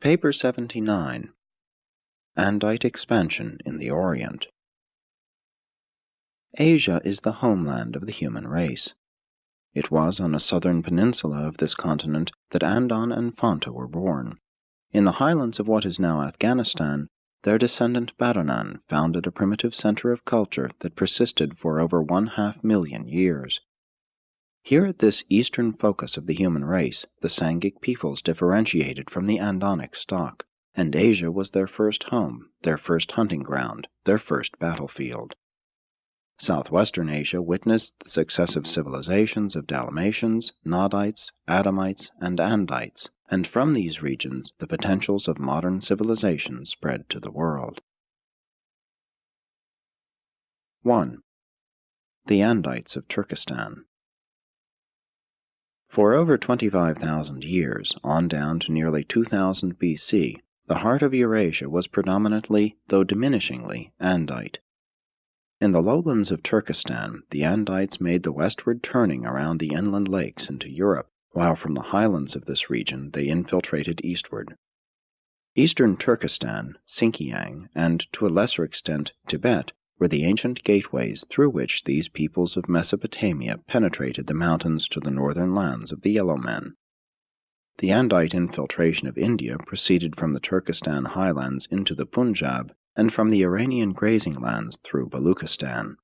Paper 79. Andite Expansion in the Orient. Asia is the homeland of the human race. It was on a southern peninsula of this continent that Andon and Fanta were born. In the highlands of what is now Afghanistan, their descendant Badonan founded a primitive center of culture that persisted for over 500,000 years. Here at this eastern focus of the human race, the Sangic peoples differentiated from the Andonic stock, and Asia was their first home, their first hunting ground, their first battlefield. Southwestern Asia witnessed the successive civilizations of Dalmatians, Nodites, Adamites, and Andites, and from these regions the potentials of modern civilization spread to the world. 1. The Andites of Turkestan. For over 25,000 years, on down to nearly 2000 BC, the heart of Eurasia was predominantly, though diminishingly, Andite. In the lowlands of Turkestan, the Andites made the westward turning around the inland lakes into Europe, while from the highlands of this region they infiltrated eastward. Eastern Turkestan, Xinjiang, and to a lesser extent Tibet, were the ancient gateways through which these peoples of Mesopotamia penetrated the mountains to the northern lands of the Yellow Men. The Andite infiltration of India proceeded from the Turkestan highlands into the Punjab and from the Iranian grazing lands through Baluchistan.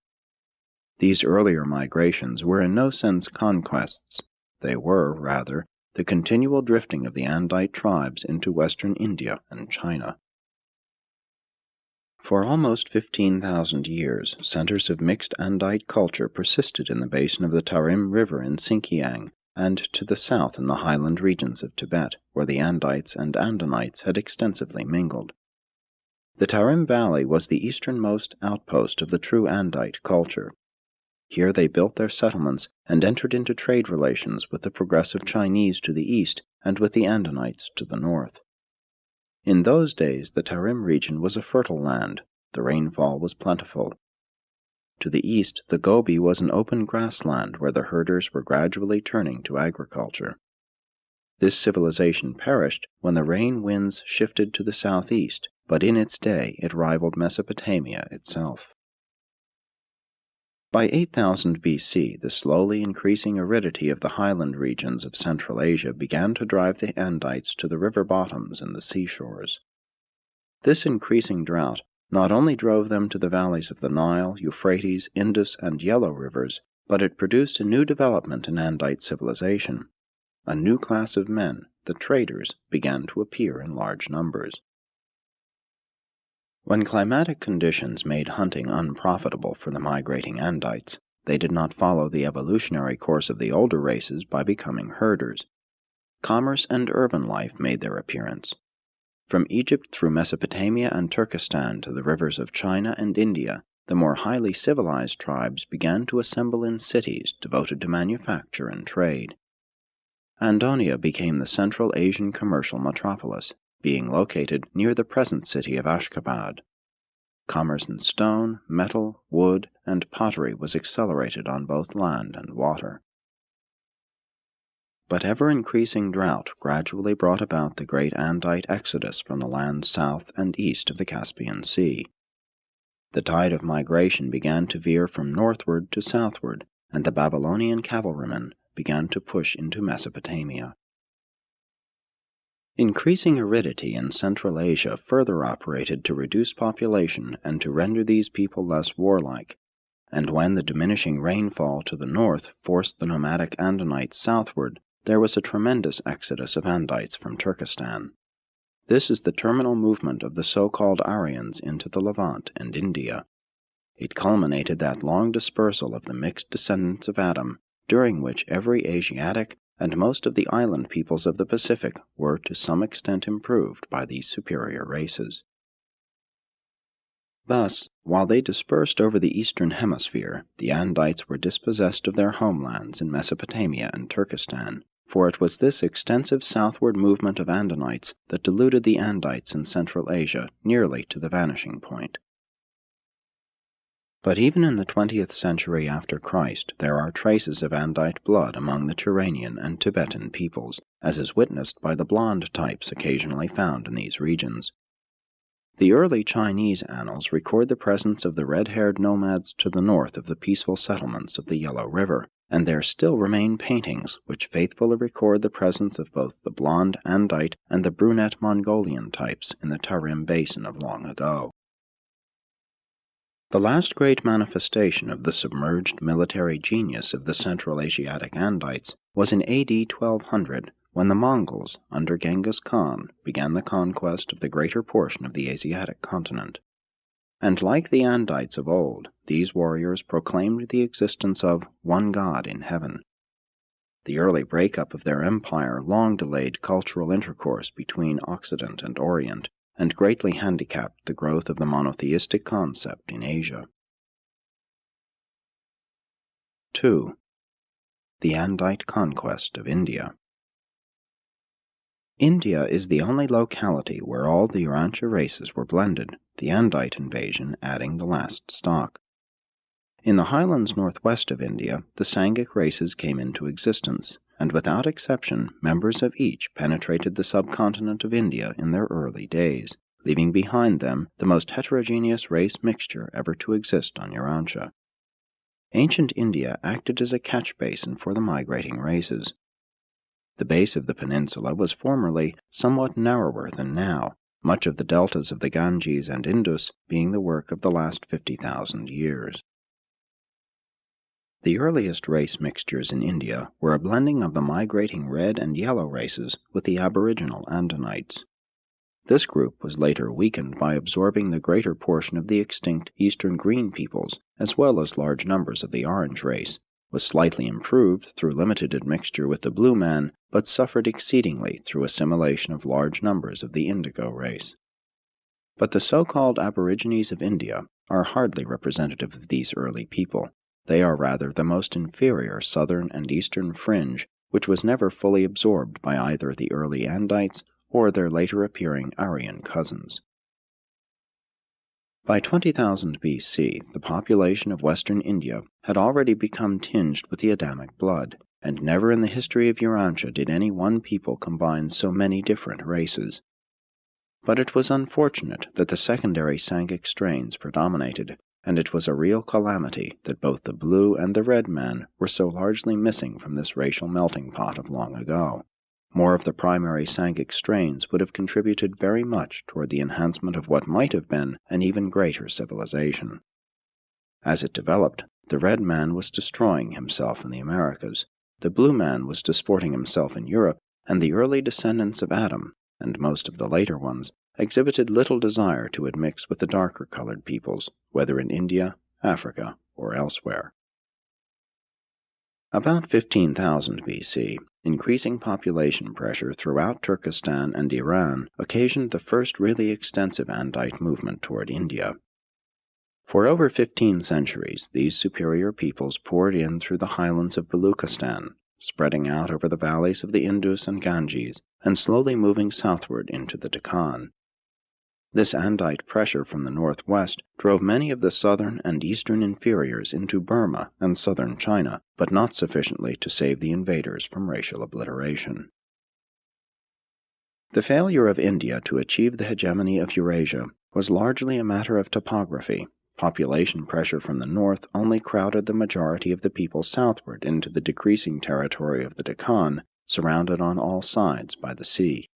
These earlier migrations were in no sense conquests. They were, rather, the continual drifting of the Andite tribes into western India and China. For almost 15,000 years, centers of mixed Andite culture persisted in the basin of the Tarim River in Xinjiang, and to the south in the highland regions of Tibet, where the Andites and Andonites had extensively mingled. The Tarim Valley was the easternmost outpost of the true Andite culture. Here they built their settlements and entered into trade relations with the progressive Chinese to the east and with the Andonites to the north. In those days the Tarim region was a fertile land. The rainfall was plentiful. To the east the Gobi was an open grassland where the herders were gradually turning to agriculture. This civilization perished when the rain winds shifted to the southeast, but in its day it rivaled Mesopotamia itself. By 8000 BC, the slowly increasing aridity of the highland regions of Central Asia began to drive the Andites to the river bottoms and the seashores. This increasing drought not only drove them to the valleys of the Nile, Euphrates, Indus, and Yellow rivers, but it produced a new development in Andite civilization. A new class of men, the traders, began to appear in large numbers. When climatic conditions made hunting unprofitable for the migrating Andites, they did not follow the evolutionary course of the older races by becoming herders. Commerce and urban life made their appearance. From Egypt through Mesopotamia and Turkestan to the rivers of China and India, the more highly civilized tribes began to assemble in cities devoted to manufacture and trade. Andonia became the Central Asian commercial metropolis, being located near the present city of Ashgabat. Commerce in stone, metal, wood, and pottery was accelerated on both land and water. But ever-increasing drought gradually brought about the great Andite exodus from the lands south and east of the Caspian Sea. The tide of migration began to veer from northward to southward, and the Babylonian cavalrymen began to push into Mesopotamia. Increasing aridity in Central Asia further operated to reduce population and to render these people less warlike, and when the diminishing rainfall to the north forced the nomadic Andonites southward, there was a tremendous exodus of Andites from Turkestan. This is the terminal movement of the so-called Aryans into the Levant and India. It culminated that long dispersal of the mixed descendants of Adam, during which every Asiatic and most of the island peoples of the Pacific were to some extent improved by these superior races. Thus, while they dispersed over the eastern hemisphere, the Andites were dispossessed of their homelands in Mesopotamia and Turkestan, for it was this extensive southward movement of Andonites that deluded the Andites in Central Asia nearly to the vanishing point. But even in the 20th century after Christ, there are traces of Andite blood among the Turanian and Tibetan peoples, as is witnessed by the blonde types occasionally found in these regions. The early Chinese annals record the presence of the red-haired nomads to the north of the peaceful settlements of the Yellow River, and there still remain paintings which faithfully record the presence of both the blonde Andite and the brunette Mongolian types in the Tarim Basin of long ago. The last great manifestation of the submerged military genius of the Central Asiatic Andites was in AD 1200, when the Mongols, under Genghis Khan, began the conquest of the greater portion of the Asiatic continent. And like the Andites of old, these warriors proclaimed the existence of one God in heaven. The early breakup of their empire long delayed cultural intercourse between Occident and Orient, and greatly handicapped the growth of the monotheistic concept in Asia. 2. The Andite Conquest of India. India is the only locality where all the Urantia races were blended, the Andite invasion adding the last stock. In the highlands northwest of India, the Sangic races came into existence, and without exception, members of each penetrated the subcontinent of India in their early days, leaving behind them the most heterogeneous race mixture ever to exist on Urantia. Ancient India acted as a catch basin for the migrating races. The base of the peninsula was formerly somewhat narrower than now, much of the deltas of the Ganges and Indus being the work of the last 50,000 years. The earliest race mixtures in India were a blending of the migrating red and yellow races with the aboriginal Andinites. This group was later weakened by absorbing the greater portion of the extinct eastern green peoples, as well as large numbers of the orange race, was slightly improved through limited admixture with the blue man, but suffered exceedingly through assimilation of large numbers of the indigo race. But the so-called aborigines of India are hardly representative of these early people. They are rather the most inferior southern and eastern fringe, which was never fully absorbed by either the early Andites or their later appearing Aryan cousins. By 20,000 BC, the population of western India had already become tinged with the Adamic blood, and never in the history of Urantia did any one people combine so many different races. But it was unfortunate that the secondary Sangic strains predominated, and it was a real calamity that both the blue and the red man were so largely missing from this racial melting pot of long ago. More of the primary Sangic strains would have contributed very much toward the enhancement of what might have been an even greater civilization. As it developed, the red man was destroying himself in the Americas, the blue man was disporting himself in Europe, and the early descendants of Adam, and most of the later ones, exhibited little desire to admix with the darker-colored peoples, whether in India, Africa, or elsewhere. About 15,000 BC, increasing population pressure throughout Turkestan and Iran occasioned the first really extensive Andite movement toward India. For over 15 centuries, these superior peoples poured in through the highlands of Baluchistan, spreading out over the valleys of the Indus and Ganges, and slowly moving southward into the Deccan. This Andite pressure from the northwest drove many of the southern and eastern inferiors into Burma and southern China, but not sufficiently to save the invaders from racial obliteration. The failure of India to achieve the hegemony of Eurasia was largely a matter of topography. Population pressure from the north only crowded the majority of the people southward into the decreasing territory of the Deccan, surrounded on all sides by the sea.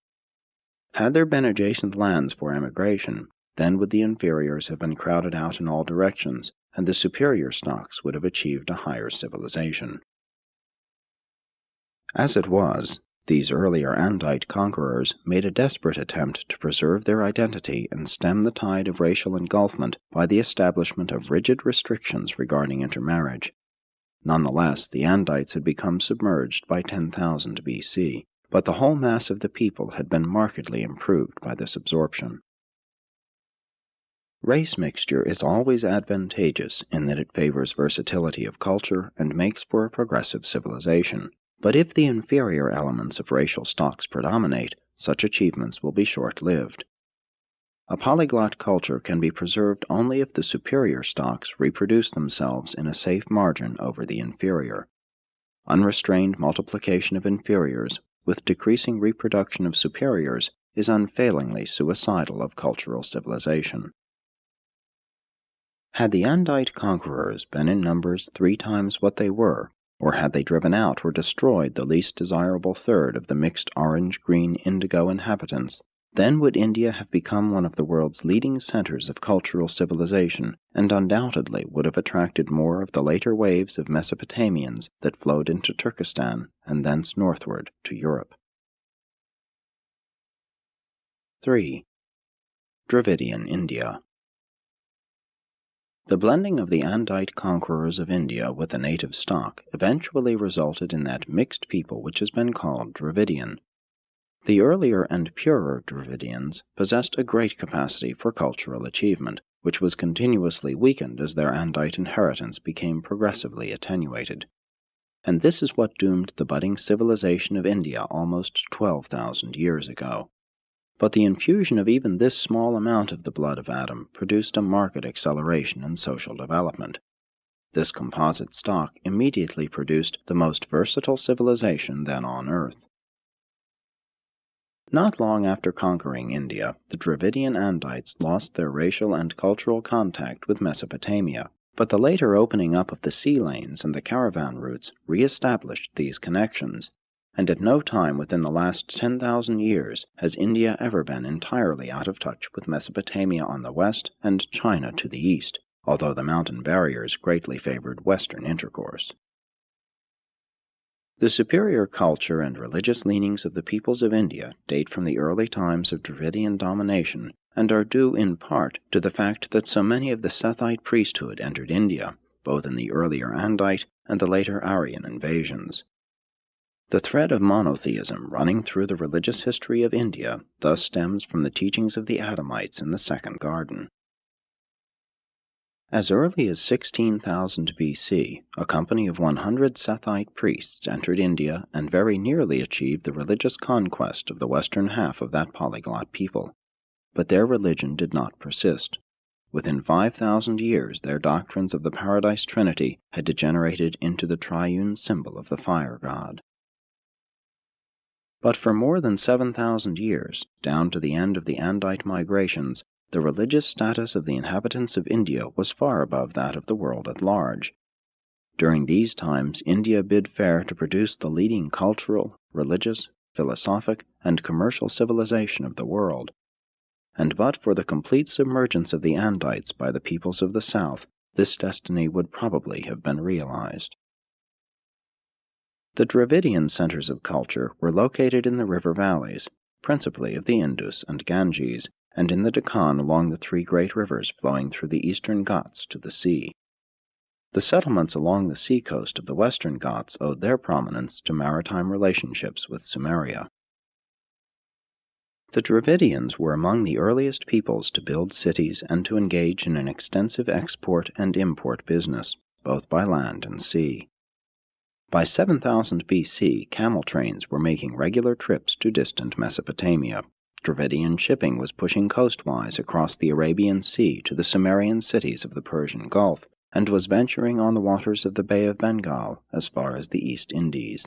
Had there been adjacent lands for emigration, then would the inferiors have been crowded out in all directions, and the superior stocks would have achieved a higher civilization. As it was, these earlier Andite conquerors made a desperate attempt to preserve their identity and stem the tide of racial engulfment by the establishment of rigid restrictions regarding intermarriage. Nonetheless, the Andites had become submerged by 10,000 BC, but the whole mass of the people had been markedly improved by this absorption. Race mixture is always advantageous in that it favors versatility of culture and makes for a progressive civilization. But if the inferior elements of racial stocks predominate, such achievements will be short-lived. A polyglot culture can be preserved only if the superior stocks reproduce themselves in a safe margin over the inferior. Unrestrained multiplication of inferiors with decreasing reproduction of superiors is unfailingly suicidal of cultural civilization. Had the Andite conquerors been in numbers 3 times what they were, or had they driven out or destroyed the least desirable third of the mixed orange, green, indigo inhabitants, then would India have become one of the world's leading centers of cultural civilization, and undoubtedly would have attracted more of the later waves of Mesopotamians that flowed into Turkestan and thence northward to Europe. 3. Dravidian India. The blending of the Andite conquerors of India with the native stock eventually resulted in that mixed people which has been called Dravidian. The earlier and purer Dravidians possessed a great capacity for cultural achievement, which was continuously weakened as their Andite inheritance became progressively attenuated. And this is what doomed the budding civilization of India almost 12,000 years ago. But the infusion of even this small amount of the blood of Adam produced a marked acceleration in social development. This composite stock immediately produced the most versatile civilization then on earth. Not long after conquering India, the Dravidian Andites lost their racial and cultural contact with Mesopotamia, but the later opening up of the sea lanes and the caravan routes re-established these connections, and at no time within the last 10,000 years has India ever been entirely out of touch with Mesopotamia on the west and China to the east, although the mountain barriers greatly favored western intercourse. The superior culture and religious leanings of the peoples of India date from the early times of Dravidian domination and are due in part to the fact that so many of the Sethite priesthood entered India, both in the earlier Andite and the later Aryan invasions. The thread of monotheism running through the religious history of India thus stems from the teachings of the Adamites in the Second Garden. As early as 16,000 BC, a company of 100 Sethite priests entered India and very nearly achieved the religious conquest of the western half of that polyglot people. But their religion did not persist. Within 5,000 years, their doctrines of the Paradise Trinity had degenerated into the triune symbol of the fire god. But for more than 7,000 years, down to the end of the Andite migrations, the religious status of the inhabitants of India was far above that of the world at large. During these times, India bid fair to produce the leading cultural, religious, philosophic, and commercial civilization of the world. And but for the complete submergence of the Andites by the peoples of the south, this destiny would probably have been realized. The Dravidian centers of culture were located in the river valleys, principally of the Indus and Ganges, and in the Deccan along the 3 great rivers flowing through the eastern Ghats to the sea. The settlements along the seacoast of the western Ghats owed their prominence to maritime relationships with Sumeria. The Dravidians were among the earliest peoples to build cities and to engage in an extensive export and import business, both by land and sea. By 7000 BC, camel trains were making regular trips to distant Mesopotamia. Dravidian shipping was pushing coastwise across the Arabian Sea to the Sumerian cities of the Persian Gulf, and was venturing on the waters of the Bay of Bengal as far as the East Indies.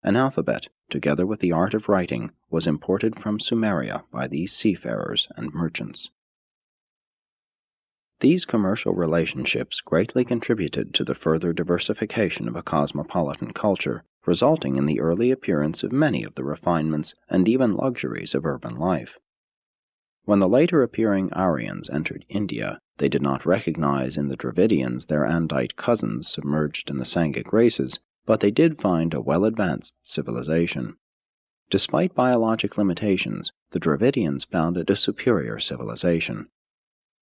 An alphabet, together with the art of writing, was imported from Sumeria by these seafarers and merchants. These commercial relationships greatly contributed to the further diversification of a cosmopolitan culture, resulting in the early appearance of many of the refinements and even luxuries of urban life. When the later appearing Aryans entered India, they did not recognize in the Dravidians their Andite cousins submerged in the Sangic races, but they did find a well-advanced civilization. Despite biologic limitations, the Dravidians found it a superior civilization.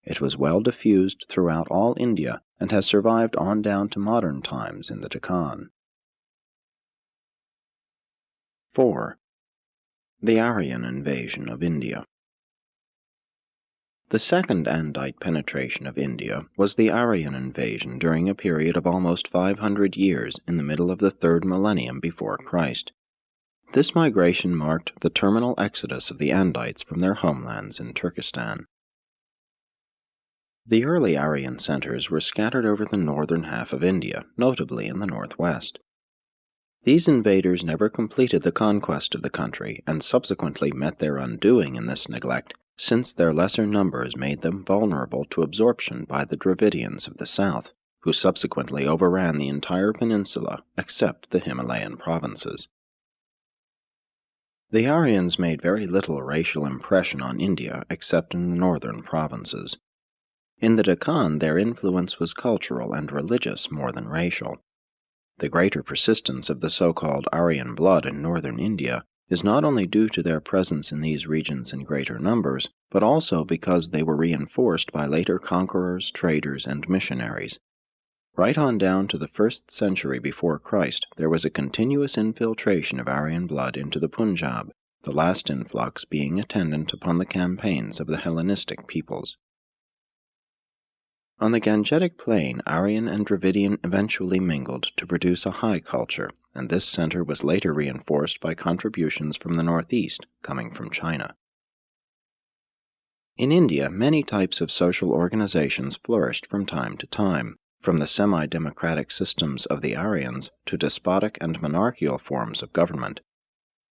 It was well diffused throughout all India and has survived on down to modern times in the Deccan. 4. The Aryan invasion of India. The second Andite penetration of India was the Aryan invasion during a period of almost 500 years in the middle of the 3rd millennium before Christ. This migration marked the terminal exodus of the Andites from their homelands in Turkestan. The early Aryan centers were scattered over the northern half of India, notably in the northwest. These invaders never completed the conquest of the country, and subsequently met their undoing in this neglect, since their lesser numbers made them vulnerable to absorption by the Dravidians of the south, who subsequently overran the entire peninsula except the Himalayan provinces. The Aryans made very little racial impression on India except in the northern provinces. In the Deccan, their influence was cultural and religious more than racial. The greater persistence of the so-called Aryan blood in northern India is not only due to their presence in these regions in greater numbers, but also because they were reinforced by later conquerors, traders, and missionaries. Right on down to the 1st century before Christ, there was a continuous infiltration of Aryan blood into the Punjab, the last influx being attendant upon the campaigns of the Hellenistic peoples. On the Gangetic Plain, Aryan and Dravidian eventually mingled to produce a high culture, and this center was later reinforced by contributions from the northeast, coming from China. In India, many types of social organizations flourished from time to time, from the semi-democratic systems of the Aryans to despotic and monarchical forms of government.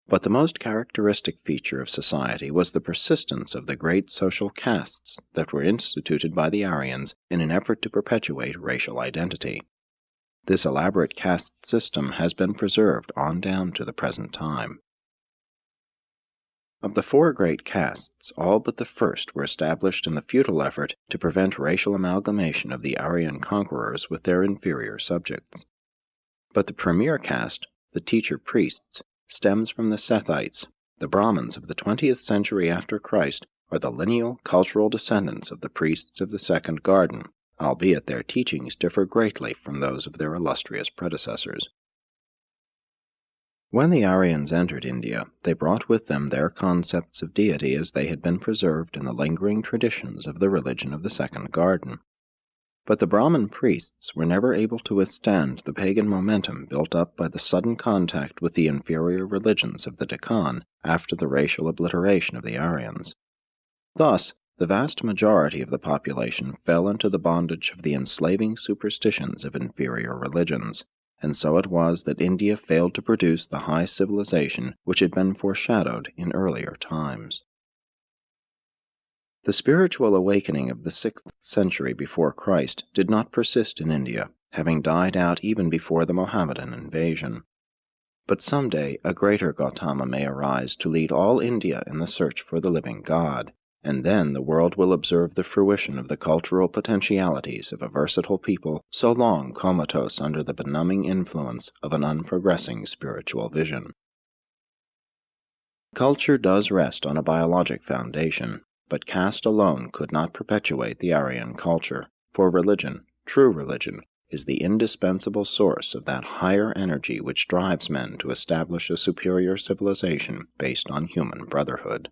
But the most characteristic feature of society was the persistence of the great social castes that were instituted by the Aryans in an effort to perpetuate racial identity. This elaborate caste system has been preserved on down to the present time. Of the 4 great castes, all but the first were established in the futile effort to prevent racial amalgamation of the Aryan conquerors with their inferior subjects. But the premier caste, the teacher-priests, stems from the Sethites. The Brahmins of the 20th century after Christ are the lineal, cultural descendants of the priests of the Second Garden, albeit their teachings differ greatly from those of their illustrious predecessors. When the Aryans entered India, they brought with them their concepts of deity as they had been preserved in the lingering traditions of the religion of the Second Garden. But the Brahmin priests were never able to withstand the pagan momentum built up by the sudden contact with the inferior religions of the Deccan after the racial obliteration of the Aryans. Thus, the vast majority of the population fell into the bondage of the enslaving superstitions of inferior religions, and so it was that India failed to produce the high civilization which had been foreshadowed in earlier times. The spiritual awakening of the 6th century before Christ did not persist in India, having died out even before the Mohammedan invasion. But someday a greater Gautama may arise to lead all India in the search for the living God, and then the world will observe the fruition of the cultural potentialities of a versatile people so long comatose under the benumbing influence of an unprogressing spiritual vision. Culture does rest on a biologic foundation, but caste alone could not perpetuate the Aryan culture, for religion, true religion, is the indispensable source of that higher energy which drives men to establish a superior civilization based on human brotherhood.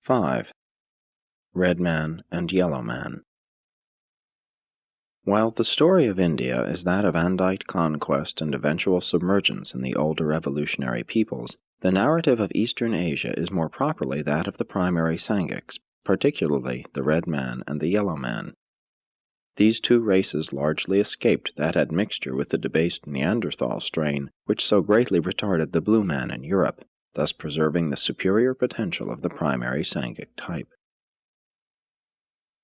5. Red Man and Yellow Man. While the story of India is that of Andite conquest and eventual submergence in the older evolutionary peoples, the narrative of Eastern Asia is more properly that of the primary Sangiks, particularly the Red Man and the Yellow Man. These 2 races largely escaped that admixture with the debased Neanderthal strain which so greatly retarded the Blue Man in Europe, thus preserving the superior potential of the primary Sangik type.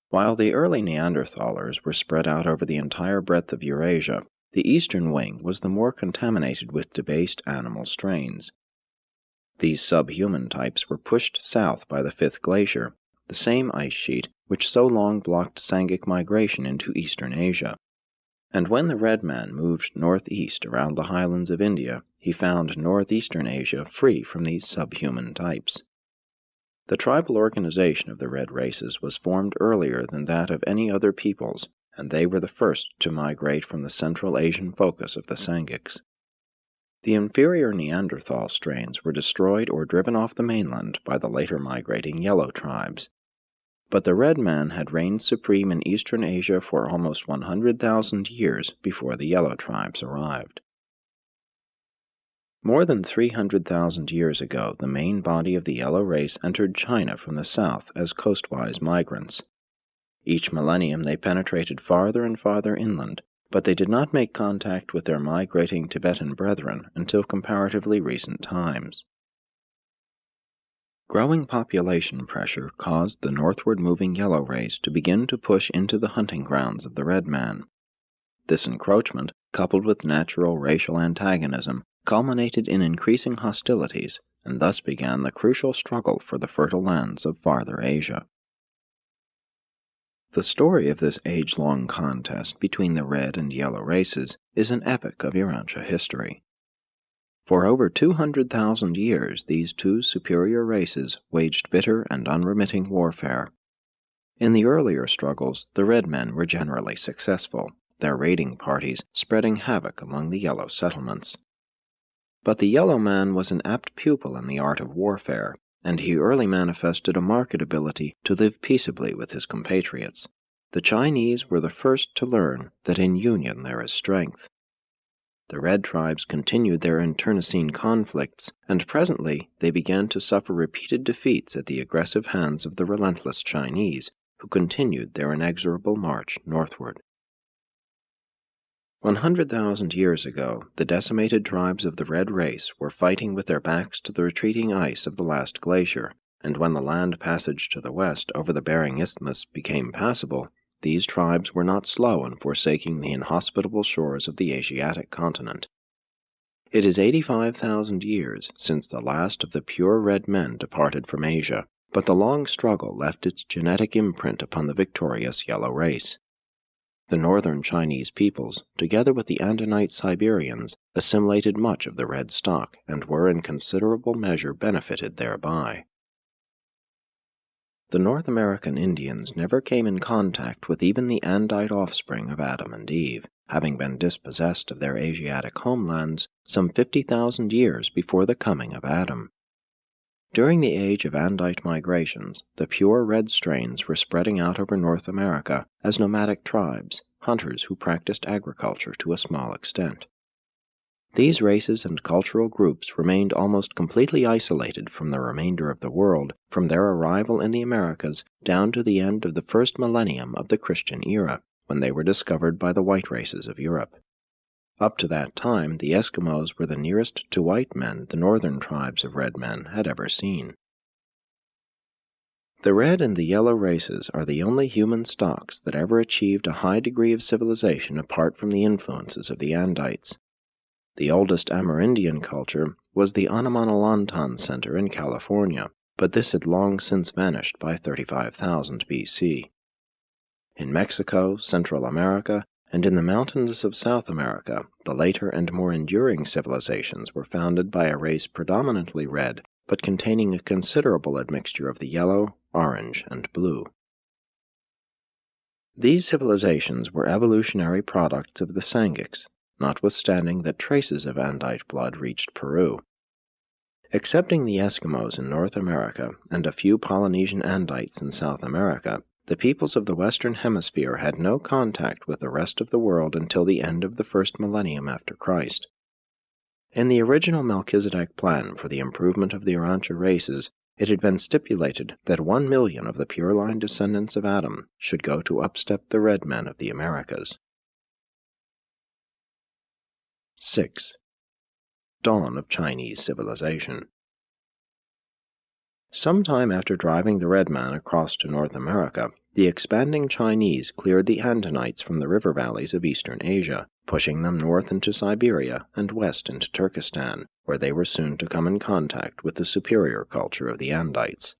While the early Neanderthalers were spread out over the entire breadth of Eurasia, the eastern wing was the more contaminated with debased animal strains. These subhuman types were pushed south by the 5th glacier, the same ice sheet which so long blocked Sangik migration into eastern Asia. And when the Red Man moved northeast around the highlands of India, he found northeastern Asia free from these subhuman types. The tribal organization of the red races was formed earlier than that of any other peoples, and they were the first to migrate from the Central Asian focus of the Sangiks. The inferior Neanderthal strains were destroyed or driven off the mainland by the later migrating yellow tribes. But the Red Man had reigned supreme in eastern Asia for almost 100,000 years before the yellow tribes arrived. More than 300,000 years ago, the main body of the yellow race entered China from the south as coastwise migrants. Each millennium they penetrated farther and farther inland, but they did not make contact with their migrating Tibetan brethren until comparatively recent times. Growing population pressure caused the northward-moving yellow race to begin to push into the hunting grounds of the red man. This encroachment, coupled with natural racial antagonism, culminated in increasing hostilities, and thus began the crucial struggle for the fertile lands of farther Asia. The story of this age-long contest between the red and yellow races is an epic of Urantia history. For over 200,000 years, these two superior races waged bitter and unremitting warfare. In the earlier struggles, the red men were generally successful, their raiding parties spreading havoc among the yellow settlements. But the yellow man was an apt pupil in the art of warfare, and he early manifested a marked ability to live peaceably with his compatriots. The Chinese were the first to learn that in union there is strength. The red tribes continued their internecine conflicts, and presently they began to suffer repeated defeats at the aggressive hands of the relentless Chinese, who continued their inexorable march northward. 100,000 years ago, the decimated tribes of the red race were fighting with their backs to the retreating ice of the last glacier, and when the land passage to the west over the Bering Isthmus became passable, these tribes were not slow in forsaking the inhospitable shores of the Asiatic continent. It is 85,000 years since the last of the pure red men departed from Asia, but the long struggle left its genetic imprint upon the victorious yellow race. The northern Chinese peoples, together with the Andinite Siberians, assimilated much of the red stock and were in considerable measure benefited thereby. The North American Indians never came in contact with even the Andite offspring of Adam and Eve, having been dispossessed of their Asiatic homelands some 50,000 years before the coming of Adam. During the age of Andite migrations, the pure red strains were spreading out over North America as nomadic tribes, hunters who practiced agriculture to a small extent. These races and cultural groups remained almost completely isolated from the remainder of the world from their arrival in the Americas down to the end of the first millennium of the Christian era, when they were discovered by the white races of Europe. Up to that time, the Eskimos were the nearest to white men the northern tribes of red men had ever seen. The red and the yellow races are the only human stocks that ever achieved a high degree of civilization apart from the influences of the Andites. The oldest Amerindian culture was the Anamanalantan Center in California, but this had long since vanished by 35,000 BC. In Mexico, Central America, and in the mountains of South America, the later and more enduring civilizations were founded by a race predominantly red, but containing a considerable admixture of the yellow, orange, and blue. These civilizations were evolutionary products of the Sangics, notwithstanding that traces of Andite blood reached Peru. Excepting the Eskimos in North America and a few Polynesian Andites in South America, the peoples of the Western Hemisphere had no contact with the rest of the world until the end of the first millennium after Christ. In the original Melchizedek plan for the improvement of the Urantia races, it had been stipulated that 1 million of the pure-line descendants of Adam should go to upstep the red men of the Americas. 6. Dawn of Chinese civilization. Sometime after driving the red man across to North America, the expanding Chinese cleared the Andinites from the river valleys of eastern Asia, pushing them north into Siberia and west into Turkestan, where they were soon to come in contact with the superior culture of the Andites.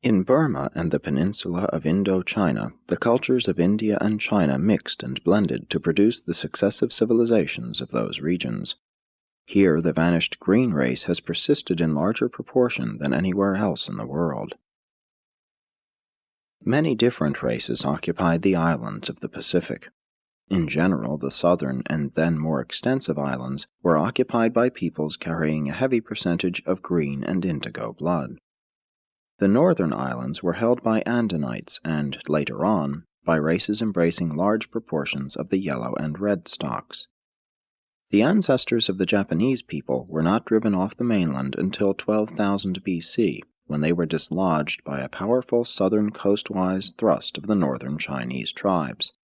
In Burma and the peninsula of Indochina, the cultures of India and China mixed and blended to produce the successive civilizations of those regions. Here the vanished green race has persisted in larger proportion than anywhere else in the world. Many different races occupied the islands of the Pacific. In general, the southern and then more extensive islands were occupied by peoples carrying a heavy percentage of green and indigo blood. The northern islands were held by Andinites and, later on, by races embracing large proportions of the yellow and red stocks. The ancestors of the Japanese people were not driven off the mainland until 12,000 BC, when they were dislodged by a powerful southern coastwise thrust of the northern Chinese tribes.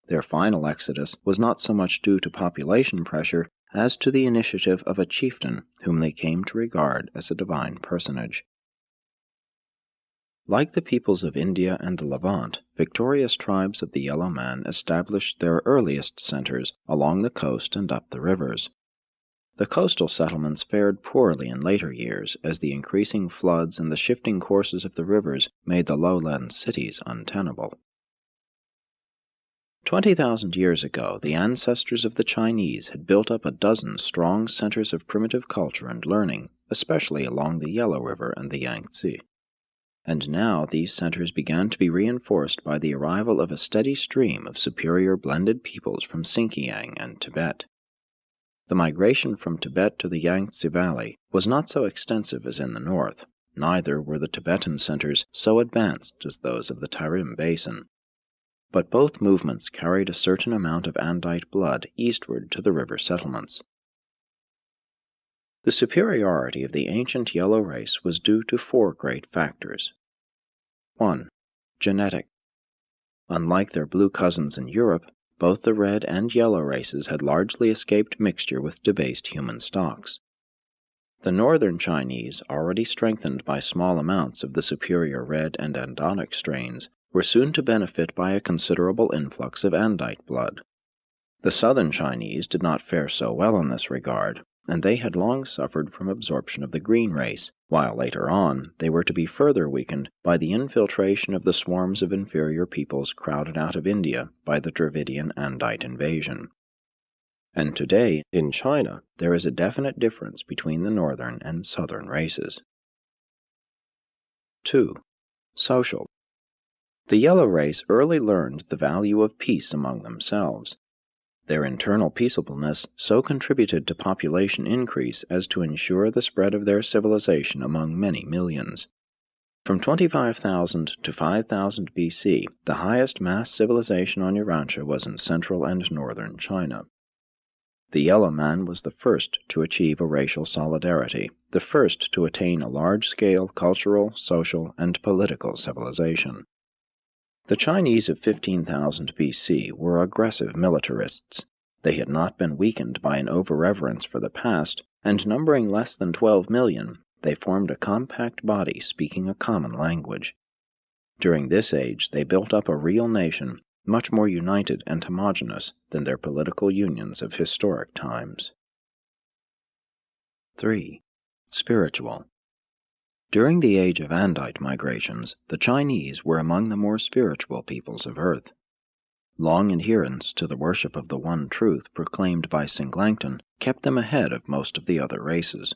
Their final exodus was not so much due to population pressure as to the initiative of a chieftain whom they came to regard as a divine personage. Like the peoples of India and the Levant, victorious tribes of the Yellow Man established their earliest centers along the coast and up the rivers. The coastal settlements fared poorly in later years as the increasing floods and the shifting courses of the rivers made the lowland cities untenable. 20,000 years ago, the ancestors of the Chinese had built up a dozen strong centers of primitive culture and learning, especially along the Yellow River and the Yangtze. And now these centers began to be reinforced by the arrival of a steady stream of superior blended peoples from Xinjiang and Tibet. The migration from Tibet to the Yangtze Valley was not so extensive as in the north, neither were the Tibetan centers so advanced as those of the Tarim Basin. But both movements carried a certain amount of Andite blood eastward to the river settlements. The superiority of the ancient yellow race was due to four great factors. 1. Genetic. Unlike their blue cousins in Europe, both the red and yellow races had largely escaped mixture with debased human stocks. The northern Chinese, already strengthened by small amounts of the superior red and Andonic strains, were soon to benefit by a considerable influx of Andite blood. The southern Chinese did not fare so well in this regard, and they had long suffered from absorption of the green race, while later on they were to be further weakened by the infiltration of the swarms of inferior peoples crowded out of India by the Dravidian Andite invasion. And today, in China, there is a definite difference between the northern and southern races. 2. Social. The yellow race early learned the value of peace among themselves. Their internal peaceableness so contributed to population increase as to ensure the spread of their civilization among many millions. From 25,000 to 5,000 BC, the highest mass civilization on Urantia was in central and northern China. The Yellow Man was the first to achieve a racial solidarity, the first to attain a large-scale cultural, social, and political civilization. The Chinese of 15,000 BC were aggressive militarists. They had not been weakened by an over-reverence for the past, and numbering less than 12 million, they formed a compact body speaking a common language. During this age they built up a real nation, much more united and homogeneous than their political unions of historic times. 3. Spiritual. During the age of Andite migrations, the Chinese were among the more spiritual peoples of Earth. Long adherence to the worship of the one truth proclaimed by Singlancton kept them ahead of most of the other races.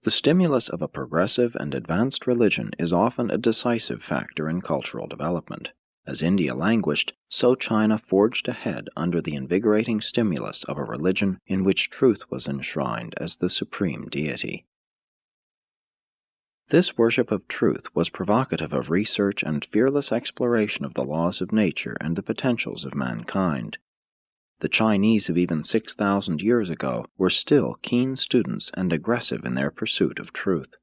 The stimulus of a progressive and advanced religion is often a decisive factor in cultural development. As India languished, so China forged ahead under the invigorating stimulus of a religion in which truth was enshrined as the supreme deity. This worship of truth was provocative of research and fearless exploration of the laws of nature and the potentials of mankind. The Chinese of even 6,000 years ago were still keen students and aggressive in their pursuit of truth.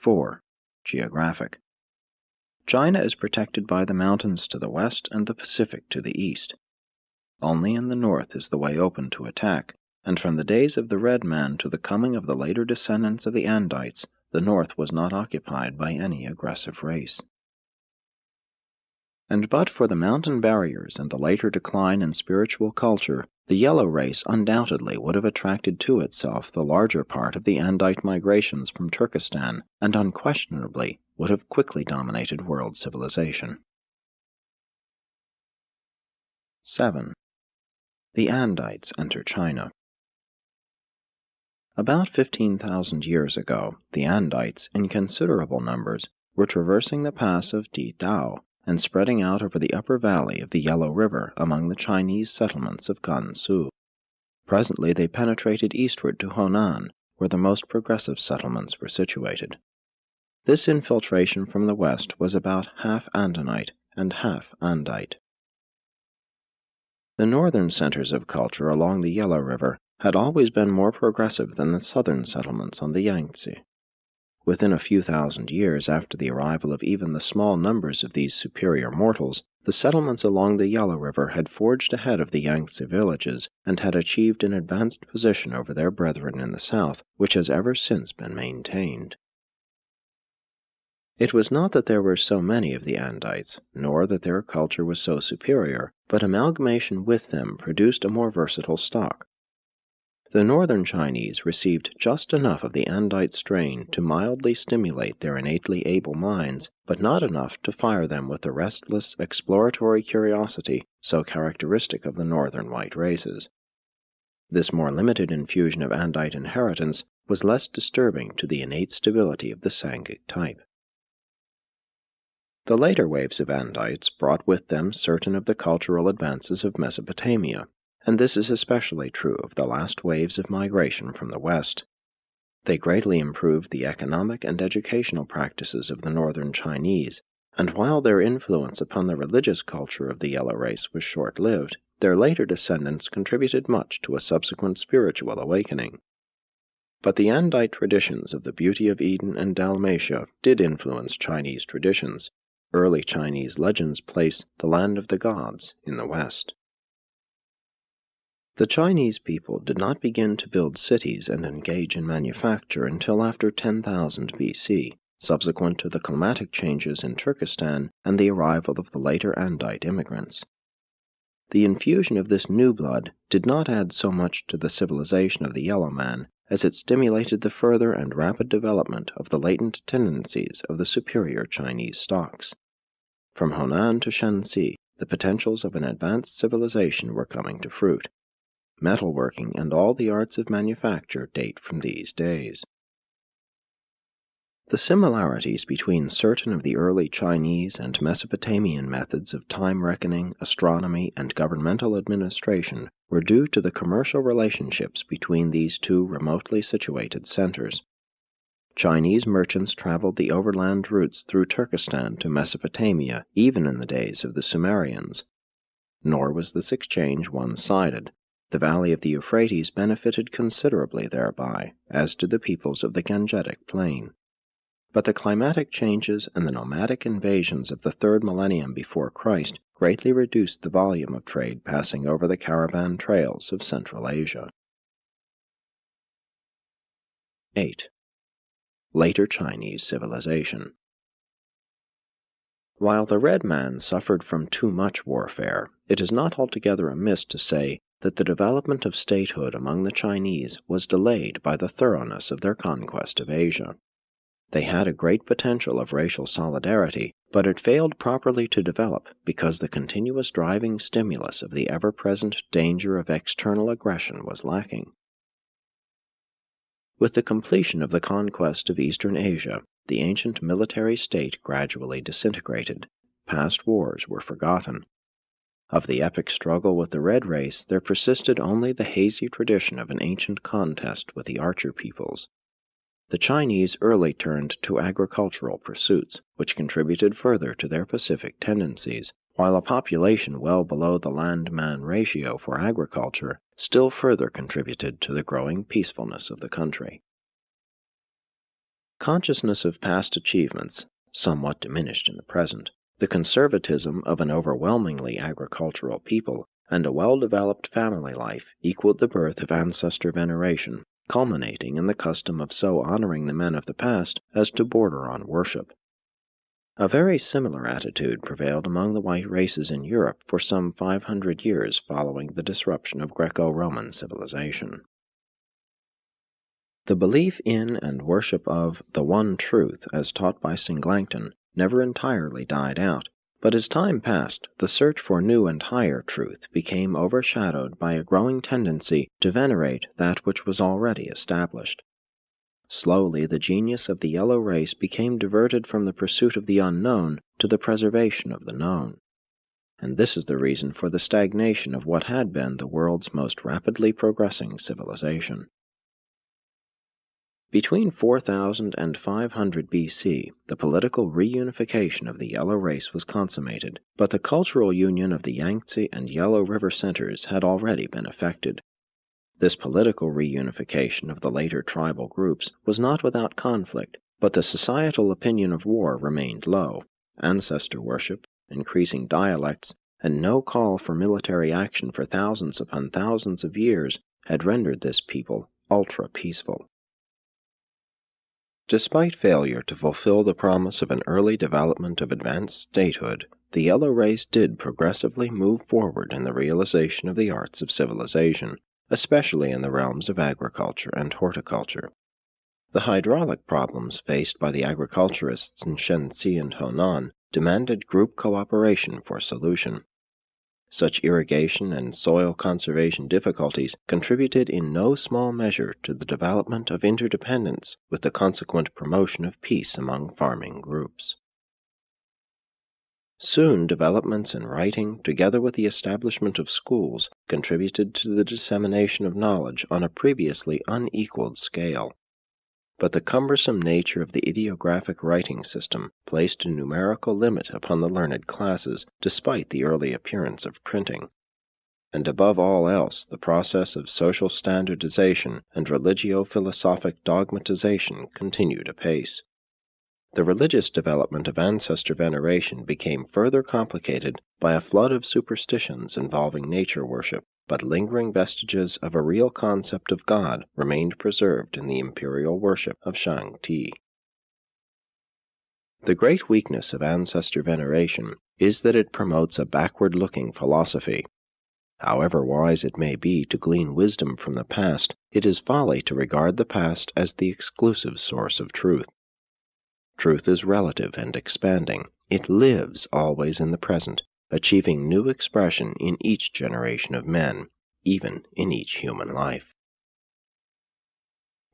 4. Geographic. China is protected by the mountains to the west and the Pacific to the east. Only in the north is the way open to attack, and from the days of the Red Man to the coming of the later descendants of the Andites, the north was not occupied by any aggressive race. And but for the mountain barriers and the later decline in spiritual culture, the yellow race undoubtedly would have attracted to itself the larger part of the Andite migrations from Turkestan, and unquestionably would have quickly dominated world civilization. 7. The Andites enter China. About 15,000 years ago, the Andites, in considerable numbers, were traversing the pass of Didao and spreading out over the upper valley of the Yellow River among the Chinese settlements of Gansu. Presently they penetrated eastward to Honan, where the most progressive settlements were situated. This infiltration from the west was about half Andonite and half Andite. The northern centers of culture along the Yellow River had always been more progressive than the southern settlements on the Yangtze. Within a few thousand years after the arrival of even the small numbers of these superior mortals, the settlements along the Yellow River had forged ahead of the Yangtze villages and had achieved an advanced position over their brethren in the south, which has ever since been maintained. It was not that there were so many of the Andites, nor that their culture was so superior, but amalgamation with them produced a more versatile stock. The northern Chinese received just enough of the Andite strain to mildly stimulate their innately able minds, but not enough to fire them with the restless, exploratory curiosity so characteristic of the northern white races. This more limited infusion of Andite inheritance was less disturbing to the innate stability of the Sanghic type. The later waves of Andites brought with them certain of the cultural advances of Mesopotamia, and this is especially true of the last waves of migration from the west. They greatly improved the economic and educational practices of the northern Chinese, and while their influence upon the religious culture of the Yellow race was short-lived, their later descendants contributed much to a subsequent spiritual awakening. But the Andite traditions of the beauty of Eden and Dalmatia did influence Chinese traditions. Early Chinese legends place the land of the gods in the west. The Chinese people did not begin to build cities and engage in manufacture until after 10,000 BC, subsequent to the climatic changes in Turkestan and the arrival of the later Andite immigrants. The infusion of this new blood did not add so much to the civilization of the Yellow Man as it stimulated the further and rapid development of the latent tendencies of the superior Chinese stocks. From Honan to Shanxi, the potentials of an advanced civilization were coming to fruit. Metalworking and all the arts of manufacture date from these days. The similarities between certain of the early Chinese and Mesopotamian methods of time reckoning, astronomy, and governmental administration were due to the commercial relationships between these two remotely situated centers. Chinese merchants traveled the overland routes through Turkestan to Mesopotamia even in the days of the Sumerians. Nor was this exchange one-sided. The valley of the Euphrates benefited considerably thereby, as did the peoples of the Gangetic Plain. But the climatic changes and the nomadic invasions of the 3rd millennium before Christ greatly reduced the volume of trade passing over the caravan trails of Central Asia. 8. Later Chinese civilization. While the red man suffered from too much warfare, it is not altogether amiss to say that the development of statehood among the Chinese was delayed by the thoroughness of their conquest of Asia. They had a great potential of racial solidarity, but it failed properly to develop because the continuous driving stimulus of the ever-present danger of external aggression was lacking. With the completion of the conquest of Eastern Asia, the ancient military state gradually disintegrated. Past wars were forgotten. Of the epic struggle with the red race, there persisted only the hazy tradition of an ancient contest with the archer peoples. The Chinese early turned to agricultural pursuits, which contributed further to their pacific tendencies, while a population well below the land-man ratio for agriculture still further contributed to the growing peacefulness of the country. Consciousness of past achievements, somewhat diminished in the present, the conservatism of an overwhelmingly agricultural people, and a well-developed family life equaled the birth of ancestor veneration, culminating in the custom of so honoring the men of the past as to border on worship. A very similar attitude prevailed among the white races in Europe for some 500 years following the disruption of Greco-Roman civilization. The belief in and worship of the one truth, as taught by Singleton, never entirely died out, but as time passed, the search for new and higher truth became overshadowed by a growing tendency to venerate that which was already established. Slowly, the genius of the yellow race became diverted from the pursuit of the unknown to the preservation of the known. And this is the reason for the stagnation of what had been the world's most rapidly progressing civilization. Between 4000 and 500 BC, the political reunification of the Yellow race was consummated, but the cultural union of the Yangtze and Yellow River centers had already been effected. This political reunification of the later tribal groups was not without conflict, but the societal opinion of war remained low. Ancestor worship, increasing dialects, and no call for military action for thousands upon thousands of years had rendered this people ultra-peaceful. Despite failure to fulfill the promise of an early development of advanced statehood, the Yellow race did progressively move forward in the realization of the arts of civilization, especially in the realms of agriculture and horticulture. The hydraulic problems faced by the agriculturists in Shenxi and Honan demanded group cooperation for solution. Such irrigation and soil conservation difficulties contributed in no small measure to the development of interdependence with the consequent promotion of peace among farming groups. Soon developments in writing, together with the establishment of schools, contributed to the dissemination of knowledge on a previously unequaled scale. But the cumbersome nature of the ideographic writing system placed a numerical limit upon the learned classes, despite the early appearance of printing. And above all else, the process of social standardization and religio-philosophic dogmatization continued apace. The religious development of ancestor veneration became further complicated by a flood of superstitions involving nature worship, but lingering vestiges of a real concept of God remained preserved in the imperial worship of Shang-Ti. The great weakness of ancestor veneration is that it promotes a backward-looking philosophy. However wise it may be to glean wisdom from the past, it is folly to regard the past as the exclusive source of truth. Truth is relative and expanding. It lives always in the present, achieving new expression in each generation of men, even in each human life.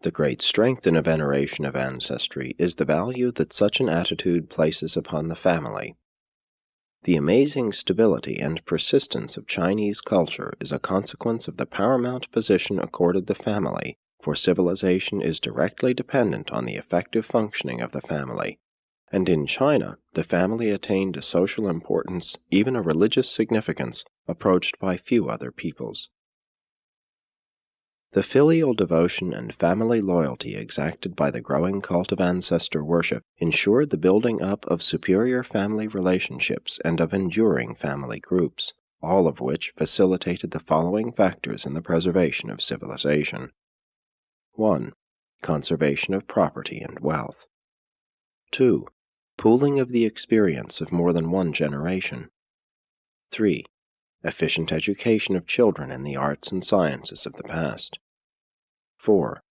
The great strength in a veneration of ancestry is the value that such an attitude places upon the family. The amazing stability and persistence of Chinese culture is a consequence of the paramount position accorded the family, for civilization is directly dependent on the effective functioning of the family, and in China the family attained a social importance, even a religious significance, approached by few other peoples. The filial devotion and family loyalty exacted by the growing cult of ancestor worship ensured the building up of superior family relationships and of enduring family groups, all of which facilitated the following factors in the preservation of civilization. 1. Conservation of property and wealth. 2. Pooling of the experience of more than one generation. 3. Efficient education of children in the arts and sciences of the past. 4.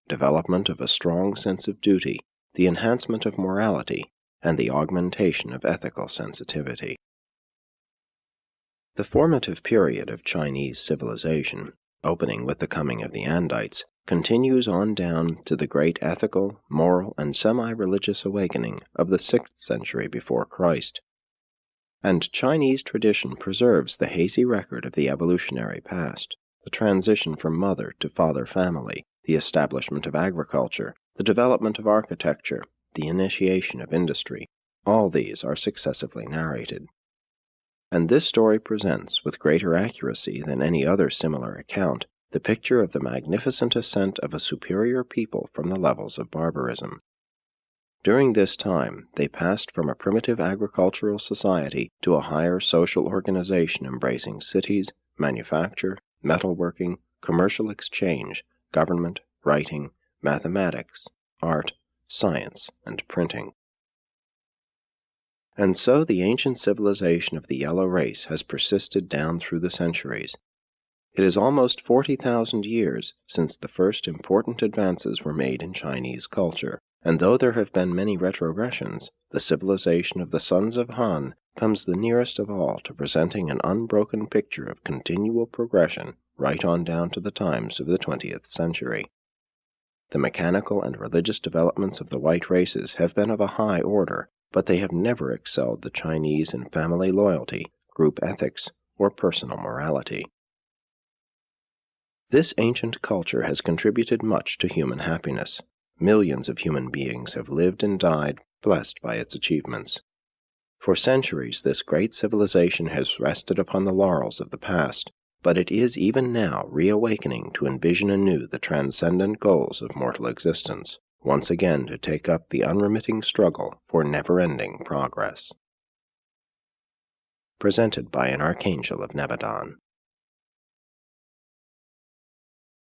Development of a strong sense of duty, the enhancement of morality, and the augmentation of ethical sensitivity. The formative period of Chinese civilization, opening with the coming of the Andites, continues on down to the great ethical, moral, and semi-religious awakening of the 6th century before Christ. And Chinese tradition preserves the hazy record of the evolutionary past, the transition from mother to father family, the establishment of agriculture, the development of architecture, the initiation of industry. All these are successively narrated. And this story presents, with greater accuracy than any other similar account, the picture of the magnificent ascent of a superior people from the levels of barbarism. During this time, they passed from a primitive agricultural society to a higher social organization embracing cities, manufacture, metalworking, commercial exchange, government, writing, mathematics, art, science, and printing. And so the ancient civilization of the Yellow race has persisted down through the centuries. It is almost 40,000 years since the first important advances were made in Chinese culture, and though there have been many retrogressions, the civilization of the sons of Han comes the nearest of all to presenting an unbroken picture of continual progression right on down to the times of the 20th century. The mechanical and religious developments of the white races have been of a high order, but they have never excelled the Chinese in family loyalty, group ethics, or personal morality. This ancient culture has contributed much to human happiness. Millions of human beings have lived and died, blessed by its achievements. For centuries, this great civilization has rested upon the laurels of the past, but it is even now reawakening to envision anew the transcendent goals of mortal existence, once again to take up the unremitting struggle for never-ending progress. Presented by an Archangel of Nebadon.